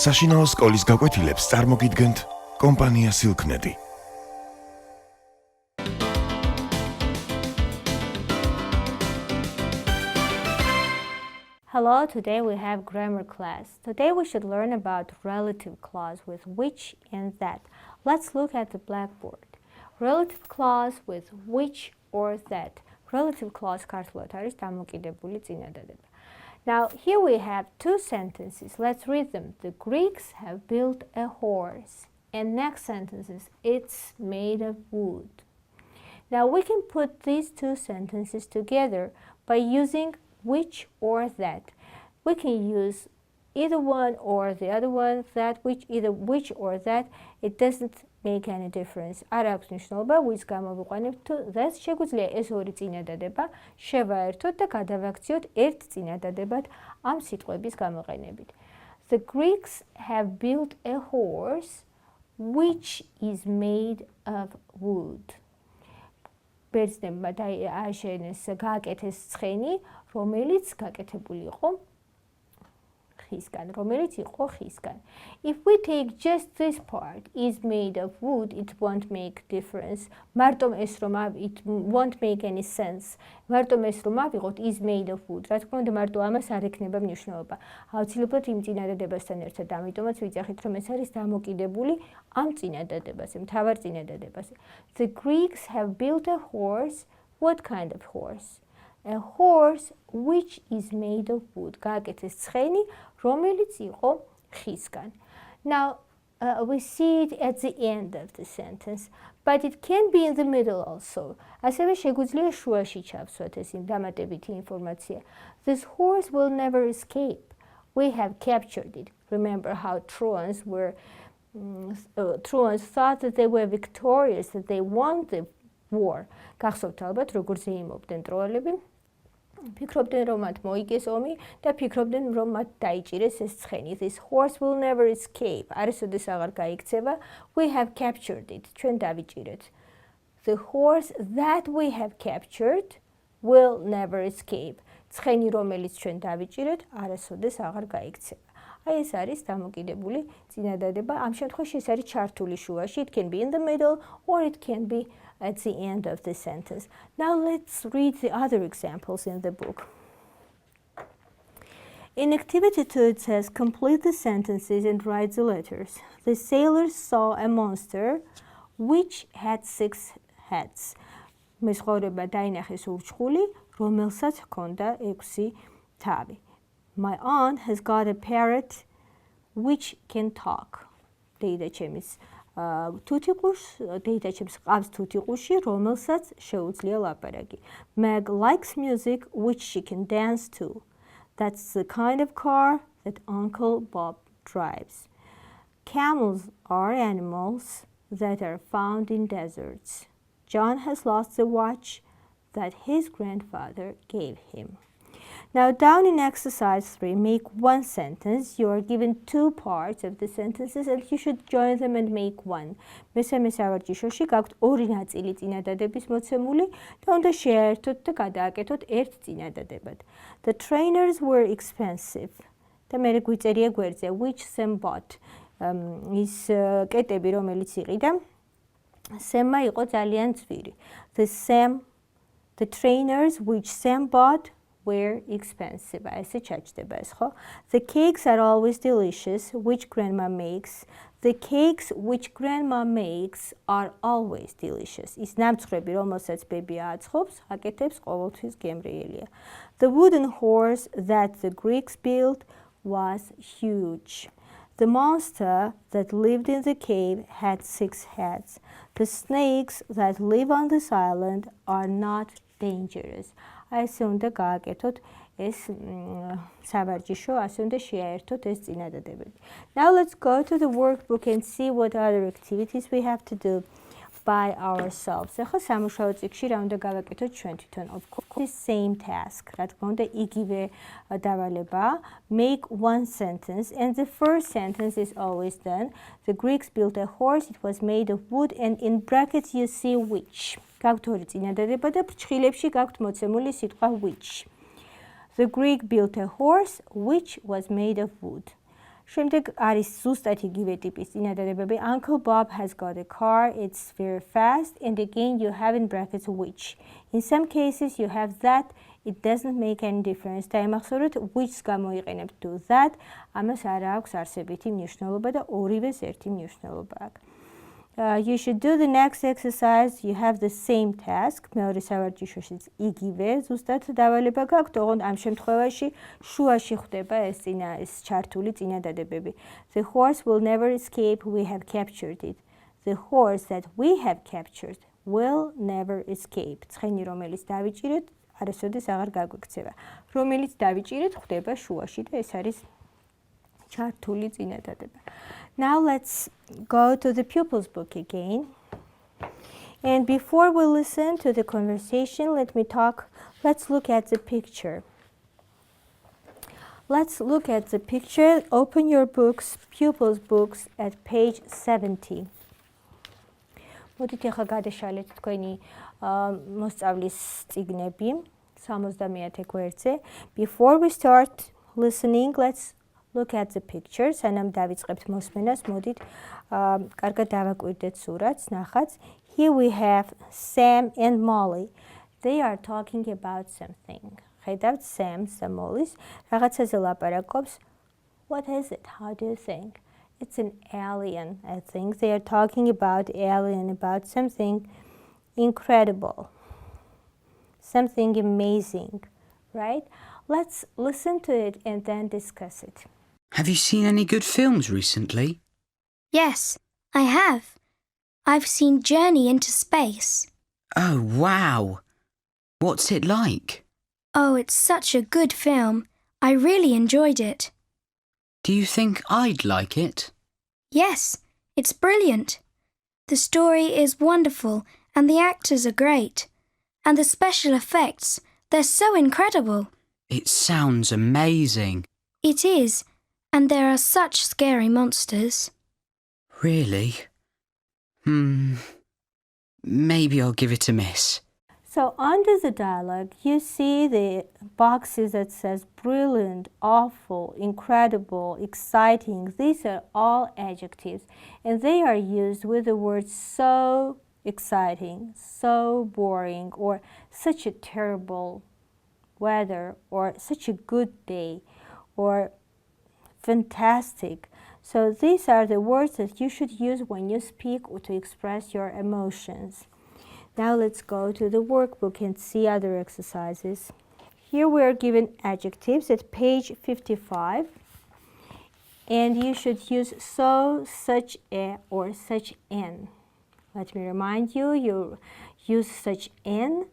საშინაო სკოლის გაკვეთილებს წარმოგიდგენთ კომპანია Silknet. Hello, today we have grammar class. Today we should learn about relative clause with which and that. Let's look at the blackboard. Relative clause with which or that. Relative clause ქართულად არის დამოკიდებული წინადადება. Now here we have two sentences. Let's read them. The Greeks have built a horse. And next sentence is it's made of wood. Now we can put these two sentences together by using which or that. We can use either one or the other one, that, which, either which or that. It doesn't make any difference. არ აქვს მნიშვნელობა, ვის გამოვიყვანებთ თუ that's შეგვიძლია ეს ორი წინადადება შევაერთოთ და გადავაქციოთ ერთ წინადადებად ამ სიტყვების გამოყენებით. The Greeks have built a horse which is made of wood. ბერძნებმა ააშენეს გააკეთეს ცხენი, რომელიც გაკეთებული იყო ხისგან, რომელიც იყო ხისგან. If we take just this part, is made of wood, it won't make difference. მარტომ ეს რომ it won't make any sense. მარტომ ეს რომ ავიღოთ is made of wood. რა თქმა უნდა, მარტო ამას არ ექნება მნიშვნელობა. აუცილებლად იმ წინადადებასთან ერთად, ამიტომაც ვიძახით, რომ ეს არის დამოკიდებული ამ წინადადებაზე, მთავარ წინადადებაზე. The Greeks have built a horse. What kind of horse? A horse which is made of wood. გააკეთეს ცხენი, რომელიც იყო ხისგან. Now we see it at the end of the sentence, but it can be in the middle also. ასევე შეგვიძლია შუაში ჩავსვათ ეს დამატებითი ინფორმაცია. This horse will never escape. We have captured it. Remember how Trojans thought that they were victorious, that they won the war. გახსოვთ ალბათ როგორ ზეიმობდნენ ტროელები? ფიქრობდნენ რომ მათ მოიგეს ომი და ფიქრობდნენ რომ მათ დაიჭირეს ეს ცხენი. This horse will never escape. არასოდეს აღარ გაიქცევა. We have captured it. ჩვენ დავიჭირეთ. The horse that we have captured will never escape. ცხენი რომელიც ჩვენ დავიჭირეთ, არასოდეს აღარ გაიქცევა. აი ეს არის დამოკიდებული წინადადება. ამ შემთხვევაში ეს არის ჩართული შუაში. It can be in the middle or it can be at the end of the sentence. Now let's read the other examples in the book. In activity 2 it says complete the sentences and write the letters. The sailors saw a monster which had 6 heads. მეზღვაურებმა დაინახეს ურჩხული, რომელსაც ჰქონდა 6 თავი. My aunt has got a parrot which can talk. დეიდაჩემის დეიდაჩემს ყავს თუთიყუში, რომელსაც შეუძლია ლაპარაკი. Meg likes music which she can dance to. That's the kind of car that Uncle Bob drives. Camels are animals that are found in deserts. John has lost the watch that his grandfather gave him. Now down in exercise 3, make one sentence. You are given 2 parts of the sentences and you should join them and make one. მესამე სავარჯიშოში გაქვთ 2 ნაწილი წინადადების მოცემული და უნდა შეერთოთ და გადააკეთოთ ერთ წინადადებად. The trainers were expensive. და მე გვიწერია გვერდზე which Sam bought. ის კეტები რომელიც იყიდა, Sam-მა იყო ძალიან ძვირი. The trainers which Sam bought were expensive. ესე ჩაჭდება ეს, ხო? The cakes are always delicious, which grandma makes. The cakes which grandma makes are always delicious. ის ნამცხრები, რომელსაც ბები აწყობს, აკეთებს ყოველთვის გემრიელია. The wooden horse that the Greeks built was huge. The monster that lived in the cave had 6 heads. The snakes that live on this island are not dangerous. ასე უნდა გააკეთოთ ეს სავარჯიშო, ასე უნდა შეაერთოთ ეს წინადადებები. Now let's go to the workbook and see what other activities we have to do by ourselves. ახლა სამუშაო წიგნში რა უნდა გავაკეთოთ ჩვენ თვითონ? Of course, the same task. რა თქმა უნდა, იგივე დავალება. Make one sentence and the first sentence is always done. The Greeks built a horse, it was made of wood and in brackets you see which. გაქვთ ორი წინადადება და ფრჩხილებში გაქვთ მოცემული სიტყვა which. The Greek built a horse which was made of wood. შემდეგ არის ზუსტად იგივე ტიპის წინადადებები. Uncle Bob has got a car, it's very fast, and again you have in brackets which. In some cases you have that, it doesn't make any difference. დაიმახსოვრეთ which-ს გამოიყენებთ to that, ამას არ აქვს არსებითი მნიშვნელობა და ორივეს ერთი მნიშვნელობა აქვს. You should do the next exercise. You have the same task. მეორე სავარჯიშოშიც იგივე ზუსტად დავალება გაქვთ, ოღონდ ამ შემთხვევაში შუაში ხვდება ეს ჩართული წინადადებები. The horse will never escape. We have captured it. The horse that we have captured will never escape. ცხენი რომელიც დავიჭირეთ, არასოდეს აღარ გაგვექცევა. რომელიც დავიჭირეთ ხვდება შუაში და ეს არის ჩართული წინადადება. Now let's go to the pupils book again. And before we listen to the conversation, let's look at the picture. Let's look at the picture. Open your books, pupils books at page 70. მოდით ახლა გადაშალეთ თქვენი მოსწავლის წიგნები 70 გვერდზე. Before we start listening, let's look at the picture. სანამ დავიწყებთ მოსმენას, მოდით კარგად დავაკვირდეთ სურათს, ნახატს. Here we have Sam and Molly. They are talking about something. ხედავთ Sam's და Molly-ს რაღაცაზე ლაპარაკობს. What is it? How do you think? It's an alien, I think. They are talking about alien, about something incredible. Something amazing, right? Let's listen to it and then discuss it. Have you seen any good films recently? Yes, I have. I've seen Journey into Space. Oh, wow! What's it like? Oh, it's such a good film. I really enjoyed it. Do you think I'd like it? Yes, it's brilliant. The story is wonderful and the actors are great. And the special effects, they're so incredible. It sounds amazing. It is, and there are such scary monsters. Really? Maybe I'll give it a miss. So under the dialogue, you see the boxes that says brilliant, awful, incredible, exciting. These are all adjectives, and they are used with the words so exciting, so boring, or such a terrible weather, or such a good day, or fantastic. So these are the words that you should use when you speak or to express your emotions. Now let's go to the workbook and see other exercises. Here we are given adjectives at page 55. And you should use so, such a, or such an. Let me remind you, you use such an,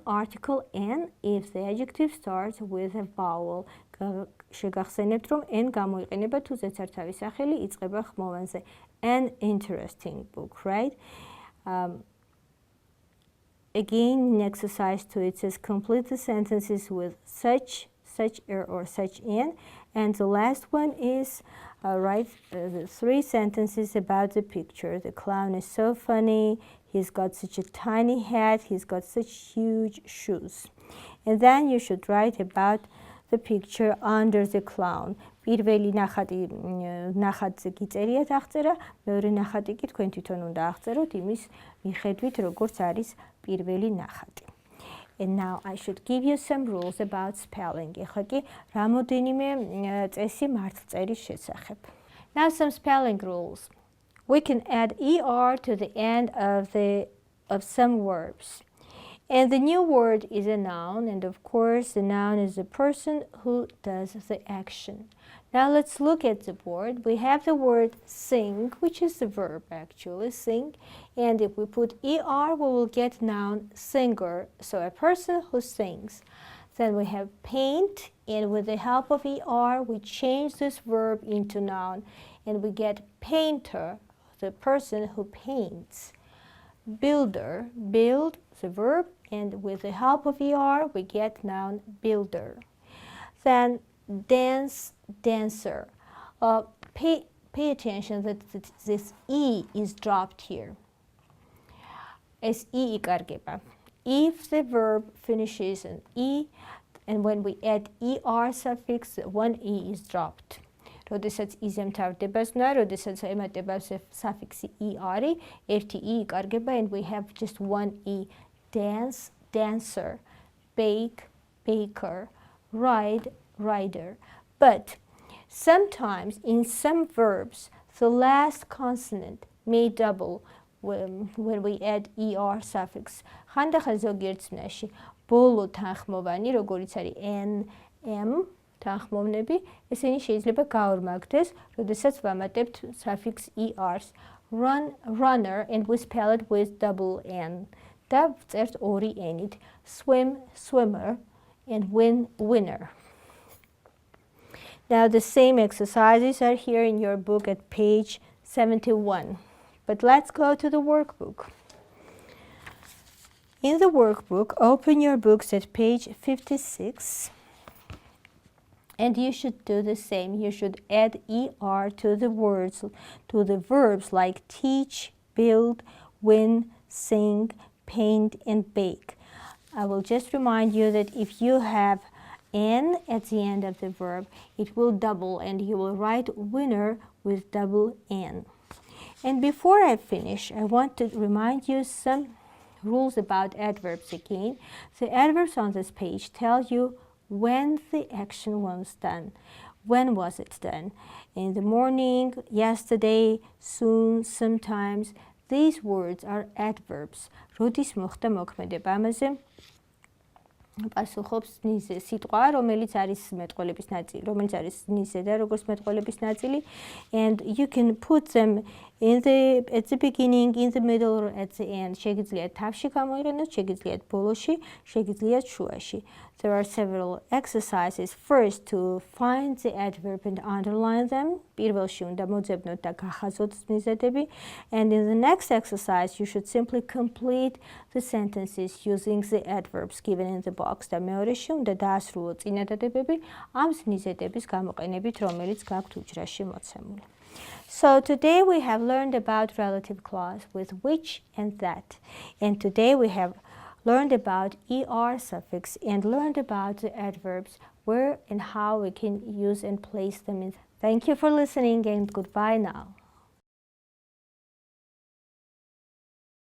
article an, if the adjective starts with a vowel. შეგახსენებთ, რომ n გამოიყენება თუ ზეცართავი სახელი იწყება ხმოვანზე. An interesting book, right? Again, in exercise 2, it says complete the sentences with such a, or such an. And the last one is write the 3 sentences about the picture. The clown is so funny. He's got such a tiny hat. He's got such huge shoes. And then you should write about the picture under the clown. პირველი ნახატზე გიწერიათ აღწერა, მეორე ნახატი კი თქვენ თვითონ უნდა აღწეროთ იმის მიხედვით, როგორც არის პირველი ნახატი. And now I should give you some rules about spelling. ეხლა კი რამოდენიმე წესი მართლწერის შესახებ. Now some spelling rules. We can add er to the end of some verbs. And the new word is a noun, and of course the noun is the person who does the action. Now let's look at the word. We have the word sing, which is the verb actually, sing. And if we put er, we will get noun singer, so a person who sings. Then we have paint, and with the help of er, we change this verb into noun, and we get painter, the person who paints. Builder, build, the verb, and with the help of er, we get noun builder. Then dance, dancer. Pay attention that this e is dropped here. As e იკარგება. If the verb finishes an e, and when we add er suffix, one e is dropped. როდესაც იზ ემთავრდება ზნა, როდესაც ემატება suffix e არის, ერთი e იკარგება and we have just one e. Dance, dancer, bake, baker, ride, rider. But sometimes in some verbs the last consonant may double when we add er suffix. ხანდახან ზოგიერთ წნაში ბოლო თანხმოვანი, როგორც არის n, m თანხმოვნები, ესენი შეიძლება გაორმაგდეს, როდესაც ვამატებთ suffix ers. Run, runner, and we spell it with double n. და ვწერთ ორი n-ით. Swim, swimmer, and win, winner. Now the same exercises are here in your book at page 71. But let's go to the workbook. In the workbook, open your books at page 56. And you should do the same. You should add er to the words, to the verbs like teach, build, win, sing, paint, and bake. I will just remind you that if you have n at the end of the verb, it will double and you will write winner with double n. And before I finish, I want to remind you some rules about adverbs again. The adverbs on this page tell you when the action was done. When was it done? In the morning, yesterday, soon, sometimes. These words are adverbs. როდის მოხდა მოქმედება? ამაზე პასუხობს ნიზე სიტყვა, რომელიც არის მეტყველების ნაწილი, რომელიც არის ნიზე და როგორც მეტყველების ნაწილი, and you can put them at the beginning, in the middle, or at the end. შეგიძლიათ თავში გამოიყენოთ, შეგიძლიათ ბოლოში, შეგიძლიათ შუაში. There are several exercises. First, to find the adverb and underline them. პირველში უნდა მოძებნოთ და გახაზოთ მიზეზები. And in the next exercise, you should simply complete the sentences using the adverbs given in the box. და მეორეში უნდა დაასრულოთ წინადადებები ამ მიზეზების გამოყენებით, რომელიც გაქვთ უჯრაში მოცემული. So today we have learned about relative clause with which and that. And today we have learned about er suffix and learned about the adverbs, where and how we can use and place them in. Thank you for listening and goodbye now.